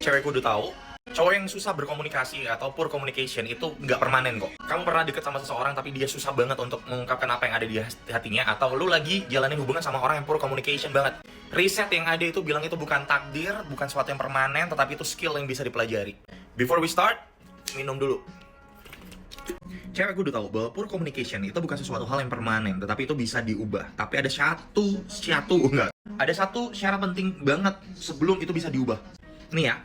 cewekku udah tahu, cowok yang susah berkomunikasi atau poor communication itu nggak permanen kok. Kamu pernah deket sama seseorang tapi dia susah banget untuk mengungkapkan apa yang ada di hatinya, atau lu lagi jalanin hubungan sama orang yang poor communication banget. Riset yang ada itu bilang itu bukan takdir, bukan sesuatu yang permanen, tetapi itu skill yang bisa dipelajari. Before we start, minum dulu. Cewek gue udah tahu bahwa poor communication itu bukan sesuatu hal yang permanen, tetapi itu bisa diubah. Tapi ada ada satu syarat penting banget sebelum itu bisa diubah. Nih ya,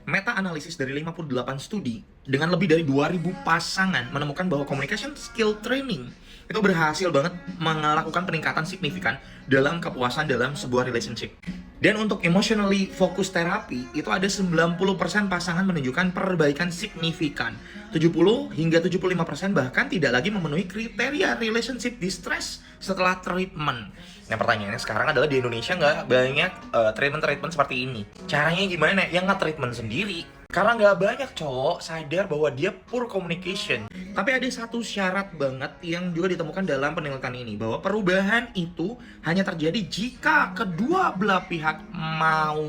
meta-analisis dari 58 studi dengan lebih dari 2000 pasangan menemukan bahwa communication skill training itu berhasil banget melakukan peningkatan signifikan dalam kepuasan dalam sebuah relationship. Dan untuk emotionally focused therapy, itu ada 90% pasangan menunjukkan perbaikan signifikan. 70 hingga 75% bahkan tidak lagi memenuhi kriteria relationship distress setelah treatment. Nah pertanyaannya sekarang adalah di Indonesia nggak banyak treatment-treatment seperti ini. Caranya gimana? Yang nge-treatment sendiri. Karena nggak banyak cowok sadar bahwa dia poor communication. Tapi ada satu syarat banget yang juga ditemukan dalam penelitian ini, bahwa perubahan itu hanya terjadi jika kedua belah pihak mau.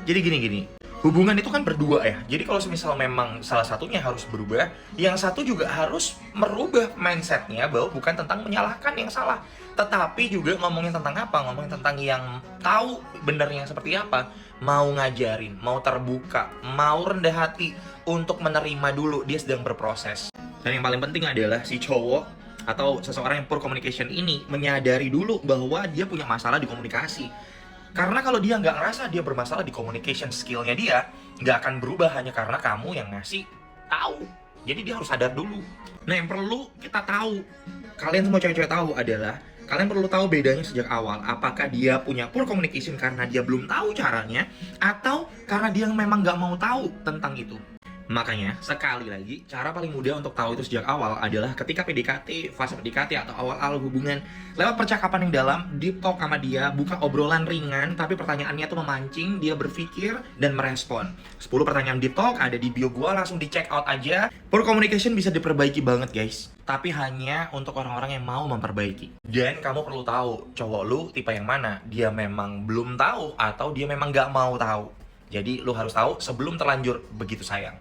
Jadi gini, hubungan itu kan berdua ya. Jadi kalau semisal memang salah satunya harus berubah, yang satu juga harus merubah mindsetnya bahwa bukan tentang menyalahkan yang salah, tetapi juga ngomongin tentang apa? Ngomongin tentang yang tahu benernya seperti apa, mau ngajarin, mau terbuka, mau rendah hati untuk menerima dulu dia sedang berproses. Dan yang paling penting adalah si cowok atau seseorang yang poor communication ini menyadari dulu bahwa dia punya masalah di komunikasi. Karena kalau dia nggak ngerasa dia bermasalah di communication skillnya, dia nggak akan berubah hanya karena kamu yang ngasih tahu. Jadi dia harus sadar dulu. Nah yang perlu kita tahu, kalian semua cewek-cewek tahu adalah kalian perlu tahu bedanya sejak awal. Apakah dia punya poor communication karena dia belum tahu caranya, atau karena dia memang nggak mau tahu tentang itu. Makanya, sekali lagi, cara paling mudah untuk tahu itu sejak awal adalah ketika PDKT, fase PDKT atau awal-awal hubungan. Lewat percakapan yang dalam, deep talk sama dia, buka obrolan ringan, tapi pertanyaannya tuh memancing, dia berpikir dan merespon. 10 pertanyaan deep talk ada di bio gua, langsung di check out aja. Poor communication bisa diperbaiki banget guys, tapi hanya untuk orang-orang yang mau memperbaiki. Dan kamu perlu tahu, cowok lu tipe yang mana? Dia memang belum tahu atau dia memang gak mau tahu. Jadi lu harus tahu sebelum terlanjur begitu sayang.